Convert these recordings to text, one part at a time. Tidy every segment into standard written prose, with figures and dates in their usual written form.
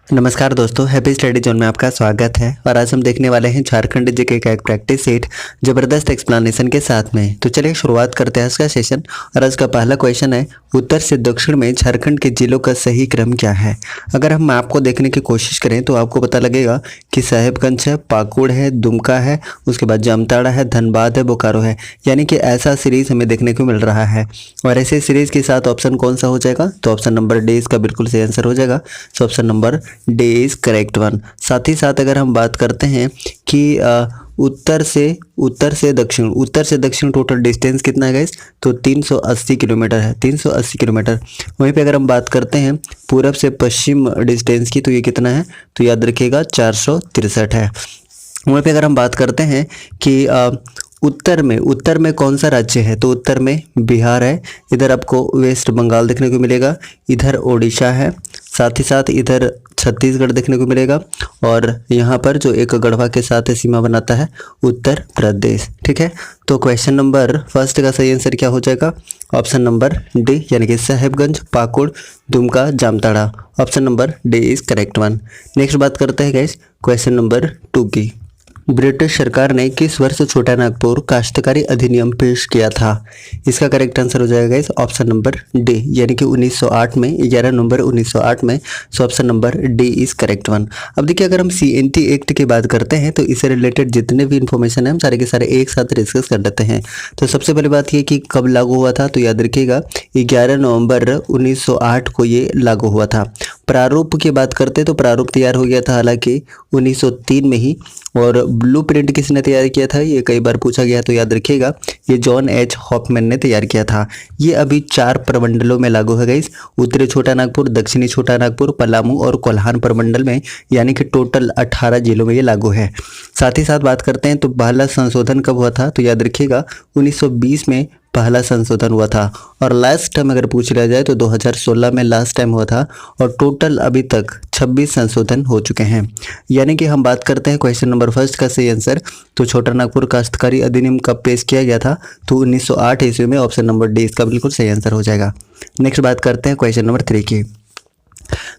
नमस्कार दोस्तों, happy study zone में आपका स्वागत है। और आज हम देखने वाले हैं झारखंड जीके का एक प्रैक्टिस सेट जबरदस्त एक्सप्लेनेशन के साथ में। तो चलिए शुरुआत करते हैं इसका सेशन। और आज का पहला क्वेश्चन है, उत्तर से दक्षिण में झारखंड के जिलों का सही क्रम क्या है। अगर हम मैप को देखने की कोशिश करें तो आपको पता लगेगा कि साहेबगंज है, पाकुड़ है, दुमका है, उसके बाद जामताड़ा है, धनबाद है, बोकारो है। यानी कि ऐसा सीरीज हमें देखने को मिल रहा है। और ऐसे सीरीज के साथ ऑप्शन कौन सा हो जाएगा, तो ऑप्शन नंबर डी इसका बिल्कुल सही आंसर हो जाएगा। So option number D is correct one. साथ ही साथ अगर हम बात करते हैं कि उत्तर से दक्षिण टोटल डिस्टेंस कितना है गाइस, तो 380 किलोमीटर है, 380 किलोमीटर। वहीं पे अगर हम बात करते हैं पूरब से पश्चिम डिस्टेंस की, तो ये कितना है, तो याद रखिएगा 463 है। वहीं पे अगर हम बात करते हैं कि उत्तर में कौन सा राज्य है, तो उत्तर में बिहार है। इधर आपको वेस्ट बंगाल देखने को मिलेगा, इधर ओडिशा है, साथ ही साथ इधर छत्तीसगढ़ देखने को मिलेगा। और यहाँ पर जो एक गढ़वा के साथ सीमा बनाता है, उत्तर प्रदेश। ठीक है, तो क्वेश्चन नंबर फर्स्ट का सही आंसर क्या हो जाएगा, ऑप्शन नंबर डी, यानी कि Sahebganj, Pakur, Dumka, Jamtara. Option number D is correct one. Next बात करते हैं गाइस क्वेश्चन नंबर 2 की। ब्रिटिश सरकार ने किस वर्ष छोटा नागपुर काश्तकारी अधिनियम पेश किया था। इसका करेक्ट आंसर हो जाएगा इस ऑप्शन नंबर डी, यानी कि 1908 में, 11 नवंबर 1908 में। So option number D is correct one. अब देखिए, अगर हम CNT एक्ट की बात करते हैं तो इससे रिलेटेड जितने भी इंफॉर्मेशन है हम सारे के सारे एक साथ डिस्कस कर लेते हैं। तो सबसे पहली बात ये कि कब लागू हुआ था, तो याद रखिएगा 11 नवंबर 1908 को ये लागू हुआ था। प्रारूप की बात करते हैं तो प्रारूप तैयार हो गया था हालांकि 1903 में ही। और ब्लूप्रिंट किसने तैयार किया था, ये कई बार पूछा गया, तो याद रखिएगा ये जॉन एच हॉफमैन ने तैयार किया था। ये अभी 4 प्रमंडलों में लागू है गाइस, उत्तरी छोटा नागपुर, दक्षिणी छोटा नागपुर, पलामू और कोल्हान प्रमंडल में, यानी कि टोटल 18 जिलों में ये लागू है। साथ ही साथ बात करते हैं तो पहला संशोधन कब हुआ था, तो याद रखिएगा 1920 में पहला संशोधन हुआ था। और लास्ट टाइम अगर पूछ लिया जाए तो 2016 में लास्ट टाइम हुआ था। और टोटल अभी तक 26 संशोधन हो चुके हैं। यानी कि हम बात करते हैं क्वेश्चन नंबर फर्स्ट का सही आंसर, तो छोटा नागपुर काश्तकारी अधिनियम कब पेश किया गया था, तो 1908 ईस्वी में। ऑप्शन नंबर डी इसका बिल्कुल सही आंसर हो जाएगा। नेक्स्ट बात करते हैं क्वेश्चन नंबर 3 की।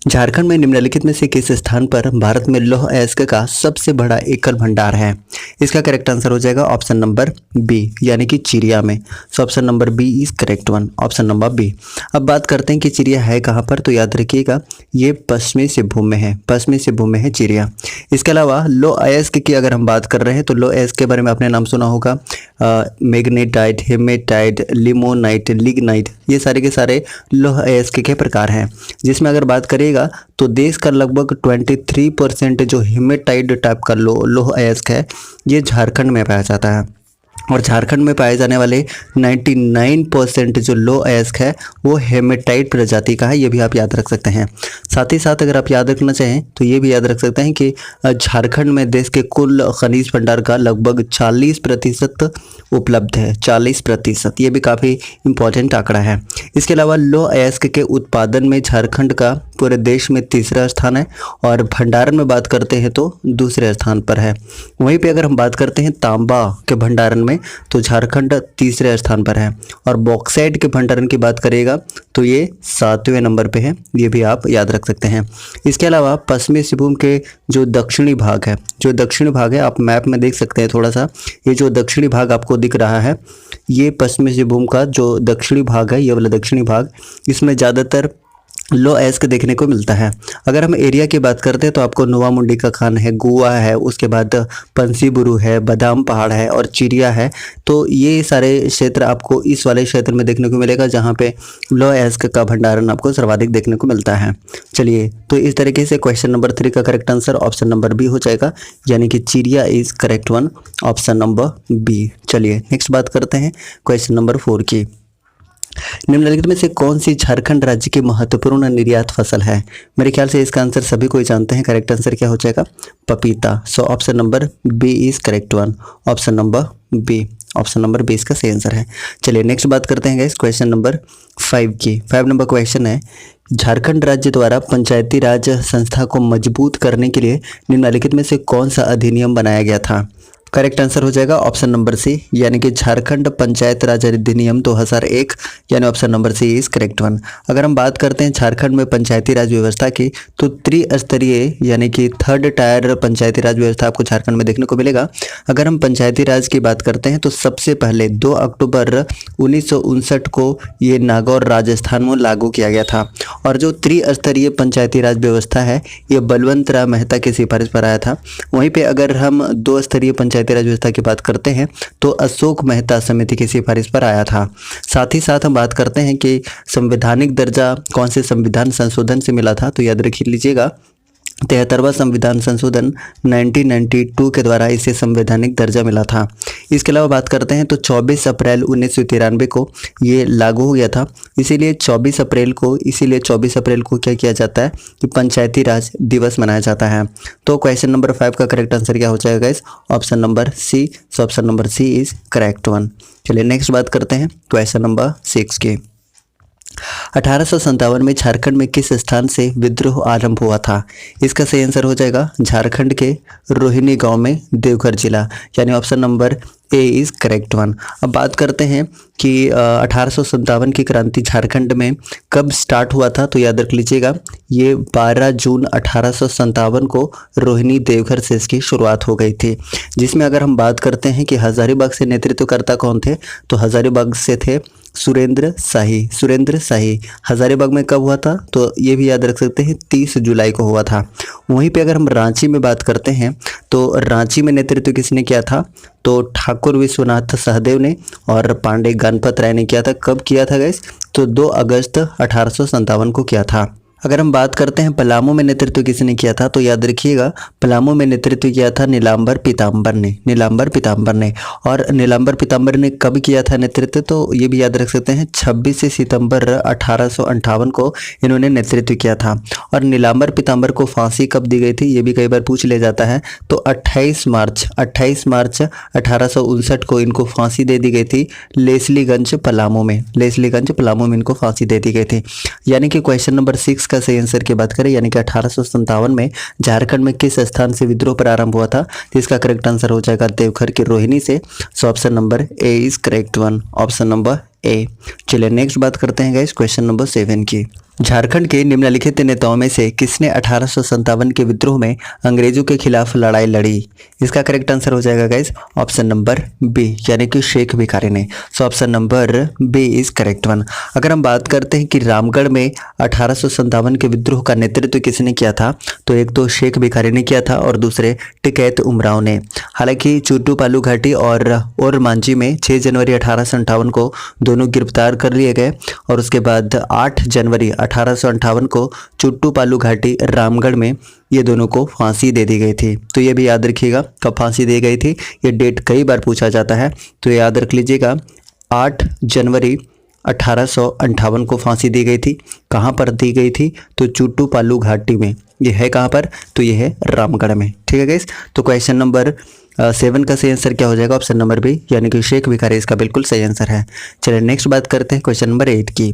झारखंड में निम्नलिखित में से किस स्थान पर भारत में लौह अयस्क का सबसे बड़ा एकल भंडार है। इसका करेक्ट आंसर हो जाएगा ऑप्शन नंबर बी, यानी कि चिरिया में। So option number B is correct one, option number B. अब बात करते हैं कि चिरिया है कहाँ पर, तो याद रखिएगा ये पश्चिमी सिंहभूम में है, पश्चिमी सिंहभूम में है चिरिया। इसके अलावा लौह अयस्क की अगर हम बात कर रहे हैं तो लौह अयस्क के बारे में आपने नाम सुना होगा, मैग्नेटाइट, हेमेटाइट, लिमोनाइट, लिग्नाइट, ये सारे के सारे लौह अयस्क के प्रकार हैं। जिसमें अगर बात करिएगा तो देश का लगभग 23% जो हेमेटाइट टाइप का लौह अयस्क है, ये झारखंड में पाया जाता है। और झारखंड में पाए जाने वाले 99% जो लौह अयस्क है वो हेमेटाइट प्रजाति का है, ये भी आप याद रख सकते हैं। साथ ही साथ अगर आप याद रखना चाहें तो ये भी याद रख सकते हैं कि झारखंड में देश के कुल खनिज भंडार का लगभग 40% उपलब्ध है, 40%। ये भी काफ़ी इंपॉर्टेंट आंकड़ा है। इसके अलावा लौह अयस्क के उत्पादन में झारखंड का पूरे देश में तीसरा स्थान है। और भंडारण में बात करते हैं तो दूसरे स्थान पर है। वहीं पे अगर हम बात करते हैं तांबा के भंडारण में तो झारखंड तीसरे स्थान पर है। और बॉक्साइट के भंडारण की बात करिएगा तो ये 7वें नंबर पे है, ये भी आप याद रख सकते हैं। इसके अलावा पश्चिमी सिंहभूम के जो दक्षिणी भाग है, आप मैप में देख सकते हैं थोड़ा सा, ये जो दक्षिणी भाग आपको दिख रहा है, ये पश्चिमी सिंहभूम का जो दक्षिणी भाग है, ये वाला दक्षिणी भाग, इसमें ज़्यादातर लौह अयस्क देखने को मिलता है। अगर हम एरिया की बात करते हैं तो आपको नोवा मुंडी का खान है, गोवा है, उसके बाद पंसीबुरु है, बादाम पहाड़ है और चिरिया है। तो ये सारे क्षेत्र आपको इस वाले क्षेत्र में देखने को मिलेगा जहाँ पे लौह अयस्क का भंडारण आपको सर्वाधिक देखने को मिलता है। चलिए, तो इस तरीके से क्वेश्चन नंबर 3 का correct answer option number B हो जाएगा, यानी कि चिरिया is correct one, option number B. चलिए नेक्स्ट बात करते हैं क्वेश्चन नंबर 4 की। निम्नलिखित में से कौन सी झारखंड राज्य की महत्वपूर्ण निर्यात फसल है। मेरे ख्याल से इसका आंसर सभी कोई जानते हैं। करेक्ट आंसर क्या हो जाएगा, पपीता। So option number B is correct one, option number B, option number B इसका सही आंसर है। चलिए नेक्स्ट बात करते हैं गाइस क्वेश्चन नंबर 5 की। 5 नंबर क्वेश्चन है, झारखंड राज्य द्वारा पंचायती राज संस्था को मजबूत करने के लिए निम्नलिखित में से कौन सा अधिनियम बनाया गया था। करेक्ट आंसर हो जाएगा ऑप्शन नंबर सी, यानी कि झारखंड पंचायत राज अधिनियम 2001, यानी option number C is correct one. अगर हम बात करते हैं झारखंड में पंचायती राज व्यवस्था की, तो त्रिस्तरीय यानी कि थर्ड टायर पंचायती राज व्यवस्था आपको झारखंड में देखने को मिलेगा। अगर हम पंचायती राज की बात करते हैं तो सबसे पहले 2 अक्टूबर 1959 को ये नागौर राजस्थान में लागू किया गया था। और जो त्रिस्तरीय पंचायती राज व्यवस्था है ये बलवंत राय मेहता की सिफारिश पर आया था। वहीं पे अगर हम 2 स्तरीय पंचायती राज व्यवस्था की बात करते हैं तो अशोक मेहता समिति की सिफारिश पर आया था। साथ ही साथ हम बात करते हैं कि संवैधानिक दर्जा कौन से संविधान संशोधन से मिला था, तो याद रख लीजिएगा 73वां संविधान संशोधन 1992 के द्वारा इसे संवैधानिक दर्जा मिला था। इसके अलावा बात करते हैं तो 24 अप्रैल 1993 को ये लागू हो गया था। इसीलिए 24 अप्रैल को क्या किया जाता है कि पंचायती राज दिवस मनाया जाता है। तो क्वेश्चन नंबर 5 का करेक्ट आंसर क्या हो जाएगा इस option number C. So option number C is correct one. चलिए नेक्स्ट बात करते हैं क्वेश्चन नंबर 6 की। 1857 में झारखंड में किस स्थान से विद्रोह आरंभ हुआ था? इसका सही आंसर हो जाएगा झारखंड के रोहिणी गांव में, देवघर जिला, यानी option number A is correct one. अब बात करते हैं कि 1857 की क्रांति झारखंड में कब स्टार्ट हुआ था, तो याद रख लीजिएगा ये 12 जून 1857 को रोहिणी देवघर से इसकी शुरुआत हो गई थी। जिसमें अगर हम बात करते हैं कि हजारीबाग से नेतृत्वकर्ता कौन थे, तो हजारीबाग से थे सुरेंद्र शाही। हजारीबाग में कब हुआ था, तो ये भी याद रख सकते हैं 30 जुलाई को हुआ था। वहीं पे अगर हम रांची में बात करते हैं तो रांची में नेतृत्व किसने किया था, तो ठाकुर विश्वनाथ सहदेव ने और पांडे गणपत राय ने किया था। कब किया था गाइस, तो 2 अगस्त 1857 को किया था। अगर हम बात करते हैं पलामू में नेतृत्व किसने किया था, तो याद रखिएगा पलामू में नेतृत्व किया था नीलांबर पीताम्बर ने। और नीलांबर पीताम्बर ने कब किया था नेतृत्व, तो ये भी याद रख सकते हैं 26 सितंबर 1858 को इन्होंने नेतृत्व किया था। और नीलांबर पीताम्बर को फांसी कब दी गई थी, ये भी कई बार पूछ लिया जाता है, तो 28 मार्च 1859 को इनको फांसी दे दी गई थी लेस्लीगंज पलामू में इनको फांसी दे दी गई थी। यानी कि क्वेश्चन नंबर 6 का सही आंसर की बात करें, यानी कि 1857 में झारखंड में किस स्थान से विद्रोह प्रारंभ हुआ था, तो इसका करेक्ट आंसर हो जाएगा देवघर के रोहिणी से। सो option number A is correct one, option number A. चलिए नेक्स्ट बात करते हैं गाइस क्वेश्चन नंबर 7 की। झारखंड के निम्नलिखित नेताओं में से किसने 1857 के विद्रोह में अंग्रेजों के खिलाफ लड़ाई लड़ी? इसका करेक्ट आंसर हो जाएगा गाइस ऑप्शन नंबर बी, यानी कि शेख भिखारी ने। So option number B is correct one. अगर हम बात करते हैं कि रामगढ़ में 1857 के विद्रोह का नेतृत्व किसने किया था, तो एक तो शेख भिखारी ने किया था और दूसरे टिकैत उमराव ने। हालांकि चुट्टू पालू घाटी और मांझी में 6 जनवरी 1858 को दोनों गिरफ्तार कर लिए गए और उसके बाद 8 जनवरी 1858 को चुट्टू पालू घाटी रामगढ़ में ये दोनों को फांसी दे दी गई थी। तो ये भी याद रखिएगा कब फांसी दी गई थी, ये डेट कई बार पूछा जाता है, तो याद रख लीजिएगा 8 जनवरी 1858 को फांसी दी गई थी। कहाँ पर दी गई थी, तो चुट्टू पालू घाटी में। ये है कहाँ पर, तो ये है रामगढ़ में। ठीक है गाइस, तो क्वेश्चन नंबर 7 का सही आंसर क्या हो जाएगा, ऑप्शन नंबर बी, यानी कि शेख भिखारी इसका बिल्कुल सही आंसर है। चलिए नेक्स्ट बात करते हैं क्वेश्चन नंबर 8 की।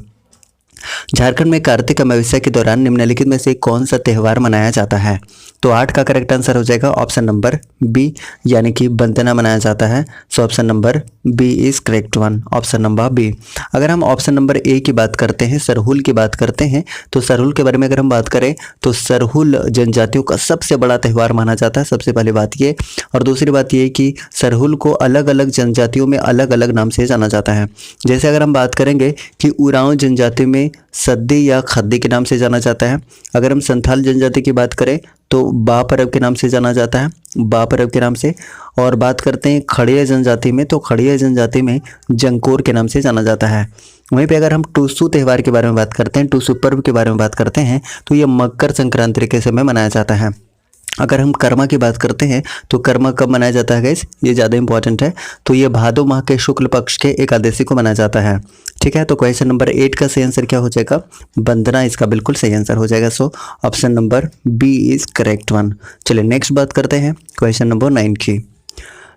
झारखंड में कार्तिक अमावस्या के दौरान निम्नलिखित में से कौन सा त्यौहार मनाया जाता है, तो 8 का करेक्ट आंसर हो जाएगा ऑप्शन नंबर बी, यानी कि बंदना मनाया जाता है। So option number B is correct one, option number B. अगर हम ऑप्शन नंबर ए की बात करते हैं, सरहुल की बात करते हैं, तो सरहुल के बारे में अगर हम बात करें तो सरहुल जनजातियों का सबसे बड़ा त्यौहार माना जाता है, सबसे पहली बात ये। और दूसरी बात ये कि सरहुल को अलग अलग जनजातियों में अलग अलग नाम से जाना जाता है। जैसे अगर हम बात करेंगे कि उरांव जनजाति में सद्दी या खद्दी के नाम से जाना जाता है। अगर हम संथाल जनजाति की बात करें तो बा परब के नाम से जाना जाता है, बा परब के नाम से। और बात करते हैं खड़िया जनजाति में, तो खड़िया जनजाति में जंकोर के नाम से जाना जाता है। वहीं पे अगर हम टूसू त्यौहार के बारे में बात करते हैं, टूसू पर्व के बारे में बात करते हैं, तो ये मकर संक्रांति के समय मनाया जाता है। अगर हम कर्मा की बात करते हैं तो कर्मा कब मनाया जाता है गाइस, ये ज़्यादा इंपॉर्टेंट है, तो ये भादो माह के शुक्ल पक्ष के एकादशी को मनाया जाता है। ठीक है, तो क्वेश्चन नंबर 8 का सही आंसर क्या हो जाएगा, बंदना इसका बिल्कुल सही आंसर हो जाएगा। So option number B is correct one. चलिए नेक्स्ट बात करते हैं क्वेश्चन नंबर 9 की।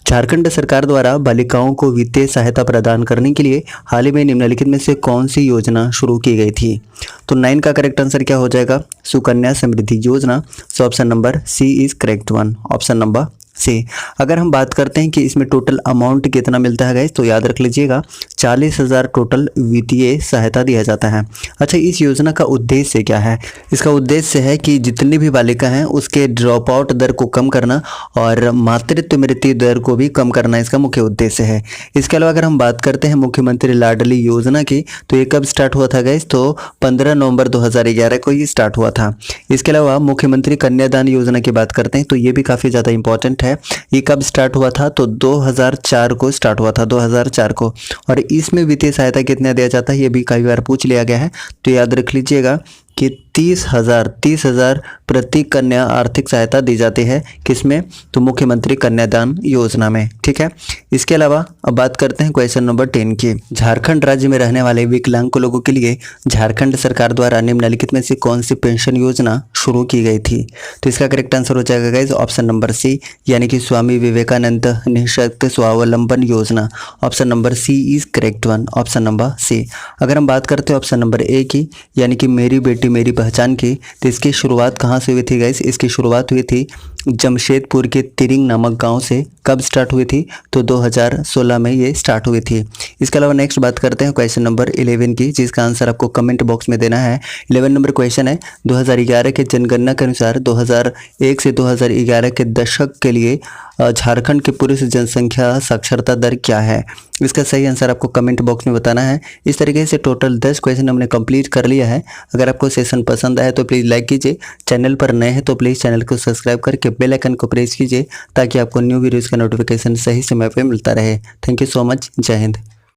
झारखंड सरकार द्वारा बालिकाओं को वित्तीय सहायता प्रदान करने के लिए हाल ही में निम्नलिखित में से कौन सी योजना शुरू की गई थी, तो 9 का करेक्ट आंसर क्या हो जाएगा, Sukanya Samriddhi Yojana. So option number C is correct one, option number C. अगर हम बात करते हैं कि इसमें टोटल अमाउंट कितना मिलता है गाइस, तो याद रख लीजिएगा 40,000 टोटल वित्तीय सहायता दिया जाता है। अच्छा, इस योजना का उद्देश्य क्या है? इसका उद्देश्य है कि जितनी भी बालिका हैं उसके ड्रॉप आउट दर को कम करना और मातृत्व मृत्यु दर को भी कम करना इसका मुख्य उद्देश्य है। इसके अलावा अगर हम बात करते हैं मुख्यमंत्री लाडली योजना की, तो ये कब स्टार्ट हुआ था गाइस, तो 15 नवंबर 2011 को ये स्टार्ट हुआ था। इसके अलावा मुख्यमंत्री कन्यादान योजना की बात करते हैं तो ये भी काफ़ी ज़्यादा इंपॉर्टेंट है। ये कब स्टार्ट हुआ था, तो 2004 को स्टार्ट हुआ था, 2004 को। और इसमें वित्तीय सहायता कितना दिया जाता है ये भी कई बार पूछ लिया गया है, तो याद रख लीजिएगा कि 30,000 प्रति कन्या आर्थिक सहायता दी जाती है। किसमें, तो मुख्यमंत्री कन्यादान योजना में। ठीक है। इसके अलावा अब बात करते हैं क्वेश्चन नंबर 10 की। झारखंड राज्य में रहने वाले विकलांग लोगों के लिए झारखंड सरकार द्वारा निम्नलिखित में से कौन सी पेंशन योजना शुरू की गई थी? तो इसका करेक्ट आंसर हो जाएगा गाइस ऑप्शन नंबर सी, यानी कि Swami Vivekananda Nishakt Swavalamban Yojana. Option number C is correct one, option number C. अगर हम बात करते हैं ऑप्शन नंबर ए की, यानी कि मेरी बेटी मेरी पहचान की, तो इसकी शुरुआत कहाँ से हुई थी गाइस? इसकी शुरुआत हुई थी जमशेदपुर के तिरिंग नामक गांव से। कब स्टार्ट हुई थी, तो 2016 में ये स्टार्ट हुई थी। इसके अलावा नेक्स्ट बात करते हैं क्वेश्चन नंबर 11 की, जिसका आंसर आपको कमेंट बॉक्स में देना है। 11 नंबर क्वेश्चन है, 2011 के जनगणना के अनुसार 2001 से 2011 के दशक के लिए झारखंड की पुरुष जनसंख्या साक्षरता दर क्या है? इसका सही आंसर आपको कमेंट बॉक्स में बताना है। इस तरीके से टोटल 10 क्वेश्चन हमने कंप्लीट कर लिया है। अगर आपको सेशन पसंद आए तो प्लीज़ लाइक कीजिए, चैनल पर नए हैं तो प्लीज़ चैनल को सब्सक्राइब करके बेल आइकन को प्रेस कीजिए ताकि आपको न्यू वीडियोज़ का नोटिफिकेशन सही समय पर मिलता रहे। Thank you so much. जय हिंद।